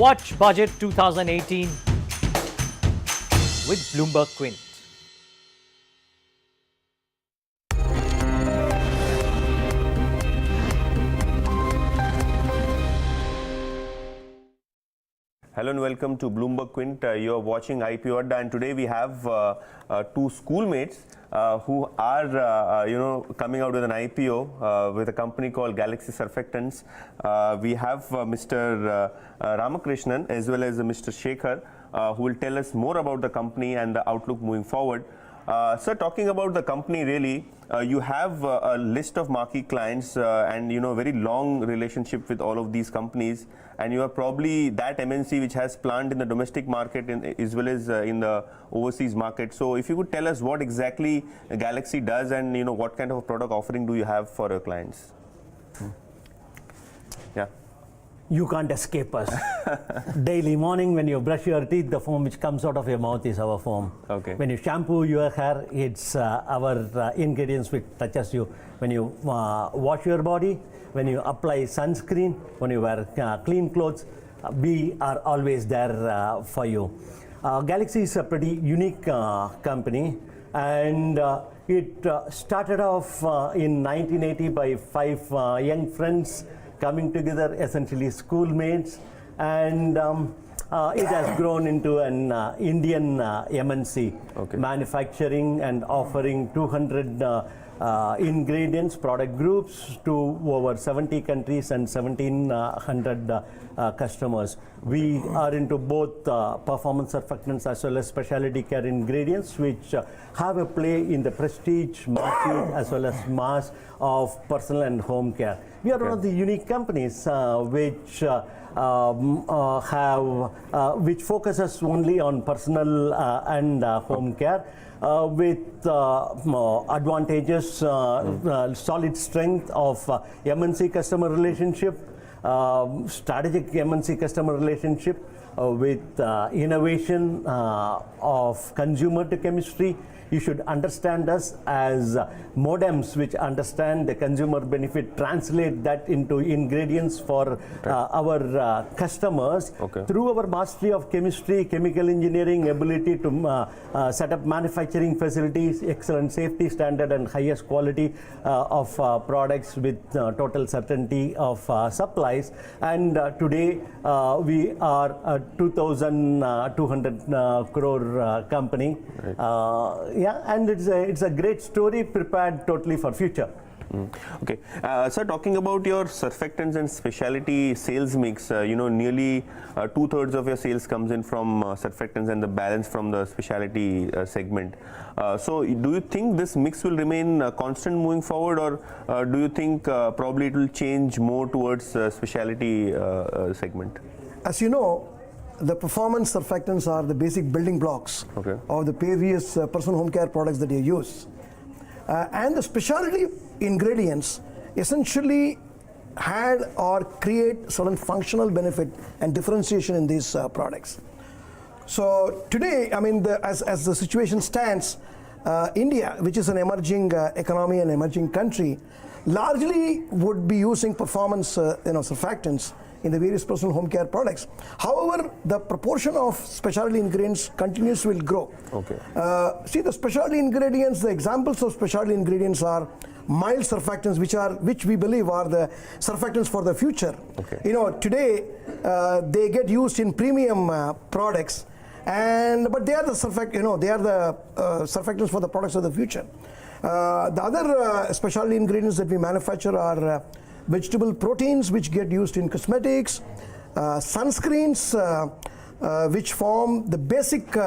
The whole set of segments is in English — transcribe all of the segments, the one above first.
Watch Budget 2018 with Bloomberg Quint. Hello and welcome to Bloomberg Quint. You are watching IPO Adda, and today we have two schoolmates who are, coming out with an IPO with a company called Galaxy Surfactants. We have Mr. Ramakrishnan as well as Mr. Shekhar, who will tell us more about the company and the outlook moving forward. Sir, talking about the company, really, you have a list of marquee clients and very long relationship with all of these companies, and you are probably that MNC which has plant in the domestic market as well as in the overseas market. So if you could tell us what exactly Galaxy does and what kind of a product offering do you have for your clients? Yeah. You can't escape us. Daily morning when you brush your teeth, the foam which comes out of your mouth is our foam. Okay. When you shampoo your hair, it's our ingredients which touches you. When you wash your body, when you apply sunscreen, when you wear clean clothes, we are always there for you. Galaxy is a pretty unique company, and it started off in 1980 by 5 young friends coming together, essentially schoolmates, and it has grown into an Indian MNC, okay, manufacturing and offering 200 ingredients, product groups to over 70 countries and 1,700 customers. We are into both performance surfactants as well as specialty care ingredients, which have a play in the prestige market as well as mass of personal and home care. We are one of the unique companies which which focuses only on personal and home care with advantages, solid strength of MNC customer relationship, strategic MNC customer relationship with innovation of consumer to chemistry. You should understand us as modems which understand the consumer benefit, translate that into ingredients for our customers, okay, through our mastery of chemistry, chemical engineering, ability to set up manufacturing facilities, excellent safety standard and highest quality of products with total certainty of supplies. And today we are a 2,200 crore company. Right. Yeah, and it's a great story prepared totally for future. Okay, sir, talking about your surfactants and specialty sales mix, nearly 2/3 of your sales comes in from surfactants and the balance from the specialty segment. So do you think this mix will remain constant moving forward, or do you think probably it will change more towards specialty segment? As you know, the performance surfactants are the basic building blocks, okay, of the various personal home care products that you use. And the specialty ingredients essentially had or create certain functional benefit and differentiation in these products. So today, I mean, as the situation stands, India, which is an emerging economy and emerging country, largely would be using performance surfactants in the various personal home care products. However, the proportion of specialty ingredients continues to grow. Okay. See, the specialty ingredients, the examples of specialty ingredients are mild surfactants, which we believe are the surfactants for the future. Okay. Today they get used in premium products, but they are the surfactants for the products of the future. The other specialty ingredients that we manufacture are vegetable proteins, which get used in cosmetics, sunscreens, which form the basic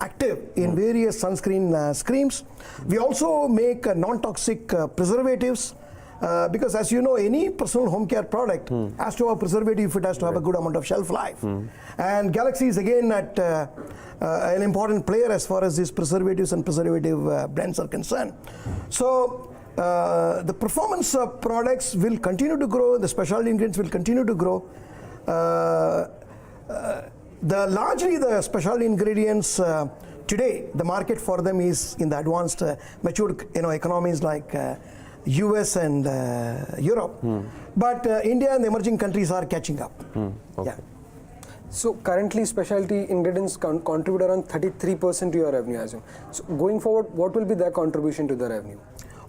active in various sunscreen creams. We also make non-toxic preservatives, because as you know, any personal home care product has to have a preservative if it has to have a good amount of shelf life. And Galaxy is again at an important player as far as these preservatives and preservative blends are concerned. So the performance products will continue to grow, the specialty ingredients will continue to grow. Largely the specialty ingredients today, the market for them is in the advanced, matured economies like US and Europe. But India and the emerging countries are catching up. Okay. Yeah. So currently specialty ingredients contribute around 33% to your revenue, I assume. So going forward, what will be their contribution to the revenue?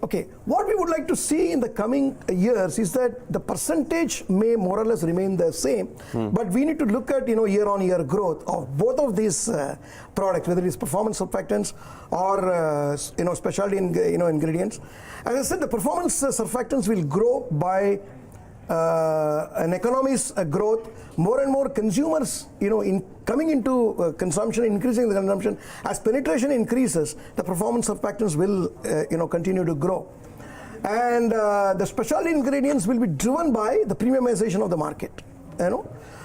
Okay, what we would like to see in the coming years is that the percentage may more or less remain the same, but we need to look at year-on-year growth of both of these products, whether it is performance surfactants or specialty ingredients. As I said, the performance surfactants will grow by an economy's growth. More and more consumers, coming into consumption, increasing the consumption. As penetration increases, the performance surfactants will, continue to grow. And the specialty ingredients will be driven by the premiumization of the market.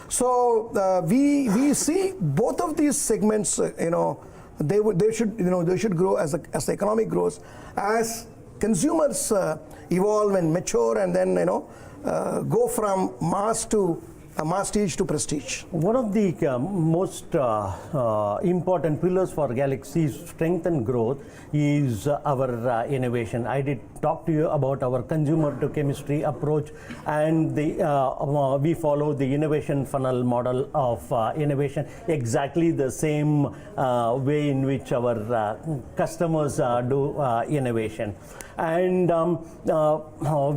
So we see both of these segments. They should grow as the economy grows, as consumers evolve and mature, and then go from masstige to prestige. One of the most important pillars for Galaxy's strength and growth is our innovation. I did talk to you about our consumer to chemistry approach, and we follow the innovation funnel model of innovation, exactly the same way in which our customers do innovation. And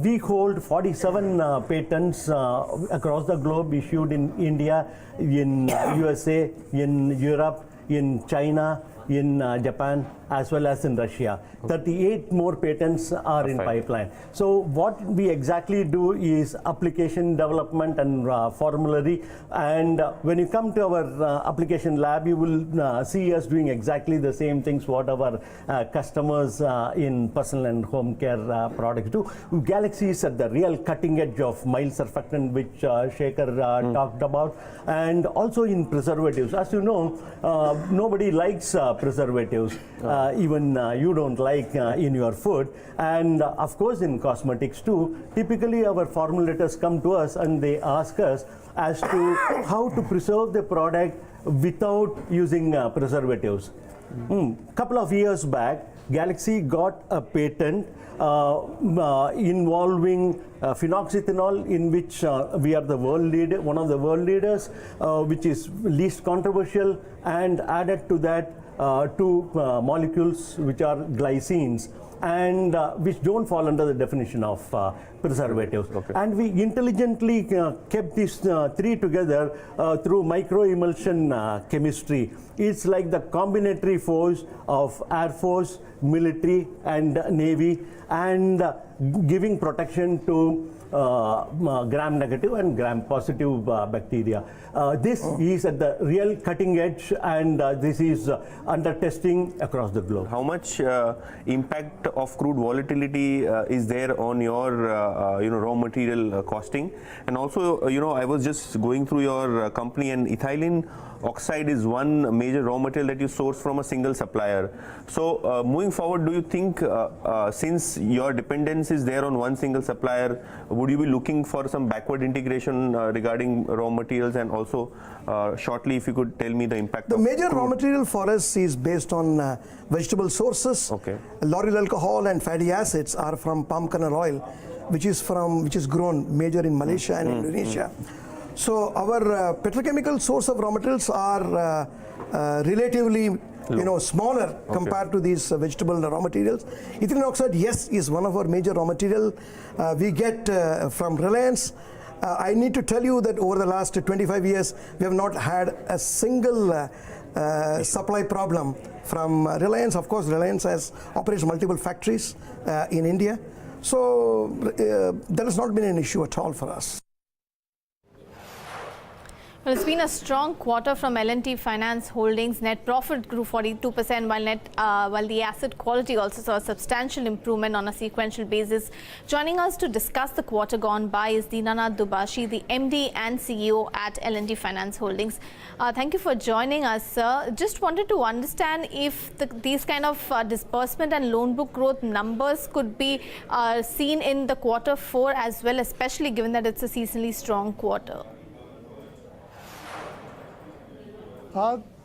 we hold 47 patents across the globe, issued in India, in USA, in Europe, in China, in Japan, as well as in Russia. 38 more patents are in pipeline. So what we exactly do is application development and formulary. And when you come to our application lab, you will see us doing exactly the same things what our customers in personal and home care products do. Galaxy is at the real cutting edge of mild surfactant, which Shekhar talked about, and also in preservatives. As you know, nobody likes preservatives. Even you don't like in your food, and of course in cosmetics too. Typically our formulators come to us and they ask us as to how to preserve the product without using preservatives. Couple of years back, Galaxy got a patent involving phenoxyethanol, in which we are the world leader, one of the world leaders, which is least controversial, and added to that two molecules which are glycines, and which don't fall under the definition of preservatives. Okay. And we intelligently kept these three together through microemulsion chemistry. It's like the combinatory force of Air Force, military, and Navy, and giving protection to gram-negative and gram-positive bacteria. This is at the real cutting edge, and this is under testing across the globe. How much impact of crude volatility is there on your raw material costing? And also, I was just going through your company, and ethylene oxide is one major raw material that you source from a single supplier. So moving forward, do you think since your dependence is there on one single supplier, would you be looking for some backward integration regarding raw materials? And also shortly, if you could tell me the impact. The major raw material for us is based on vegetable sources. Okay. Lauryl alcohol and fatty acids are from palm kernel oil, which is grown major in Malaysia and Indonesia. So our petrochemical source of raw materials are relatively smaller compared to these vegetable raw materials. Ethylene oxide, yes, is one of our major raw material. We get from Reliance. I need to tell you that over the last 25 years, we have not had a single supply problem from Reliance. Of course, Reliance operates multiple factories in India. So that has not been an issue at all for us. Well, it's been a strong quarter from L&T Finance Holdings. Net profit grew 42%, while the asset quality also saw a substantial improvement on a sequential basis. Joining us to discuss the quarter gone by is Dinanath Dubashi, the MD and CEO at L&T Finance Holdings. Thank you for joining us, sir. Just wanted to understand if these kind of disbursement and loan book growth numbers could be seen in the quarter 4 as well, especially given that it's a seasonally strong quarter.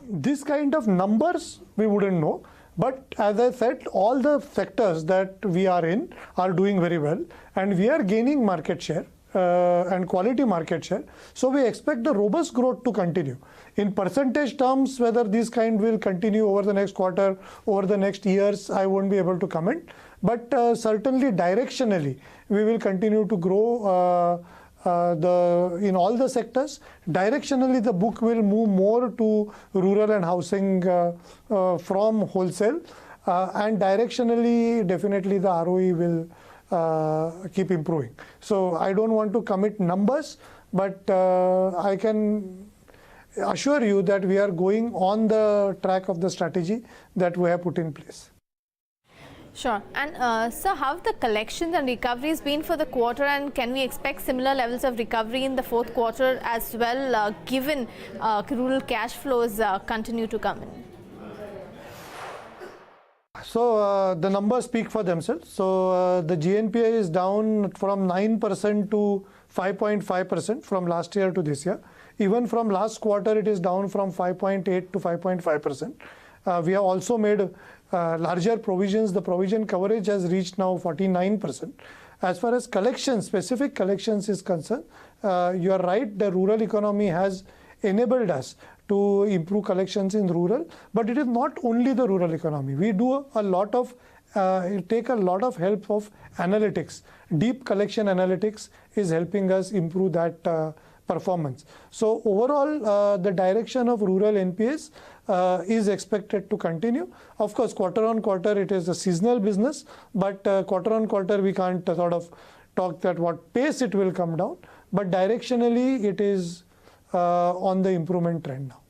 This kind of numbers we wouldn't know, But as I said, all the sectors that we are in are doing very well, and we are gaining market share and quality market share. So we expect the robust growth to continue. In percentage terms, whether this kind will continue over the next quarter, over the next years, I won't be able to comment. But certainly directionally, we will continue to grow in all the sectors. Directionally, the book will move more to rural and housing from wholesale, and directionally, definitely the ROE will keep improving. So I don't want to commit numbers, but I can assure you that we are going on the track of the strategy that we have put in place. Sure. And sir, how have the collections and recoveries been for the quarter, and can we expect similar levels of recovery in the fourth quarter as well, given rural cash flows continue to come in? So the numbers speak for themselves. So the GNPA is down from 9% to 5.5% from last year to this year. Even from last quarter, it is down from 5.8 to 5.5%. We have also made larger provisions. The provision coverage has reached now 49%. As far as collections, specific collections is concerned, you are right, the rural economy has enabled us to improve collections in rural, but it is not only the rural economy. We do a lot of, take a lot of help of analytics. Deep collection analytics is helping us improve that performance. So overall, the direction of rural NPAs is expected to continue. Of course, quarter on quarter, it is a seasonal business, but quarter on quarter, we can't sort of talk that what pace it will come down, but directionally, it is on the improvement trend now.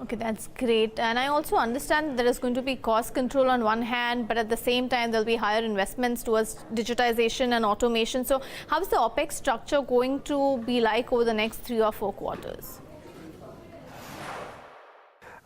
Okay, that's great. And I also understand there is going to be cost control on one hand, but at the same time, there'll be higher investments towards digitization and automation. So how is the OPEX structure going to be like over the next 3 or 4 quarters?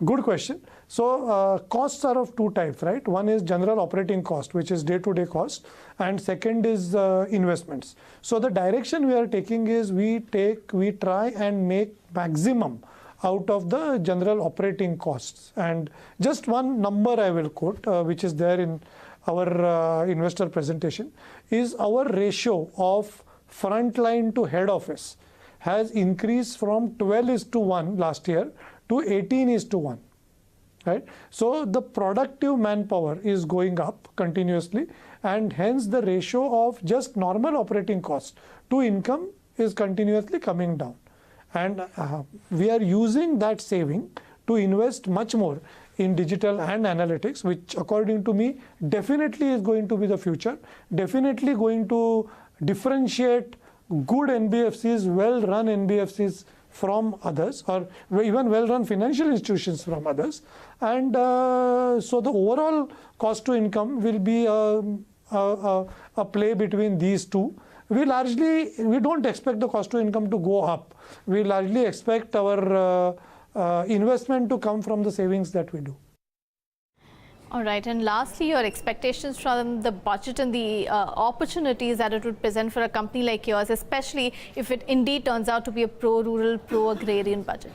Good question. So costs are of two types, right? One is general operating cost, which is day-to-day cost, and second is investments. So the direction we are taking is we try and make maximum out of the general operating costs. And just one number I will quote, which is there in our investor presentation, is our ratio of frontline to head office has increased from 12:1 last year to 18:1. Right? So the productive manpower is going up continuously, and hence the ratio of just normal operating cost to income is continuously coming down. And we are using that saving to invest much more in digital and analytics, which according to me definitely is going to be the future, definitely going to differentiate good NBFCs, well-run NBFCs from others, or even well-run financial institutions from others. And so the overall cost to income will be a play between these two. We don't expect the cost to income to go up. We largely expect our investment to come from the savings that we do. All right. And lastly, your expectations from the budget and the opportunities that it would present for a company like yours, especially if it indeed turns out to be a pro-rural, pro-agrarian budget.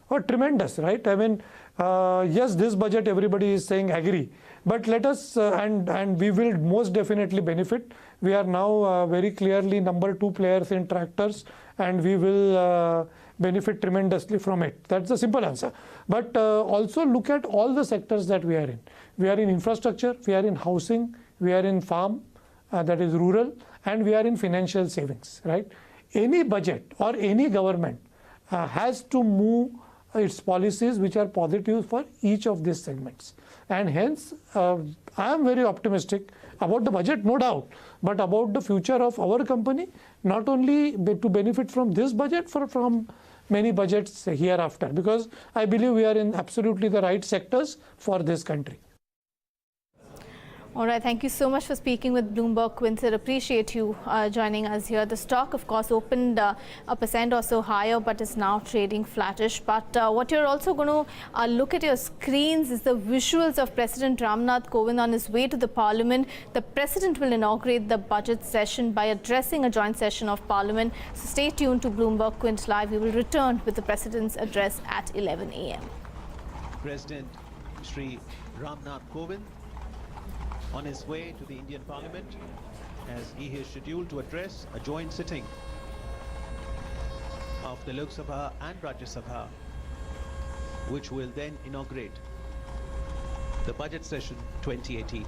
Oh, tremendous, right? I mean, yes, this budget everybody is saying agree, but let us and we will most definitely benefit. We are now very clearly number 2 players in tractors, and we will benefit tremendously from it. That's the simple answer. But also look at all the sectors that we are in. We are in infrastructure, we are in housing, we are in farm, that is rural, and we are in financial savings, right? Any budget or any government has to move its policies which are positive for each of these segments. And hence, I am very optimistic about the budget, no doubt, but about the future of our company, not only to benefit from this budget, but from many budgets hereafter, because I believe we are in absolutely the right sectors for this country. All right, thank you so much for speaking with Bloomberg, Quinton. Appreciate you joining us here. The stock, of course, opened 1% or so higher, but is now trading flattish. But what you're also going to look at your screens is the visuals of President Ramnath Kovind on his way to the Parliament. The President will inaugurate the budget session by addressing a joint session of Parliament. So stay tuned to Bloomberg Quint Live. We will return with the President's address at 11 a.m. President Shri Ramnath Kovind on his way to the Indian Parliament as he is scheduled to address a joint sitting of the Lok Sabha and Rajya Sabha, which will then inaugurate the budget session 2018.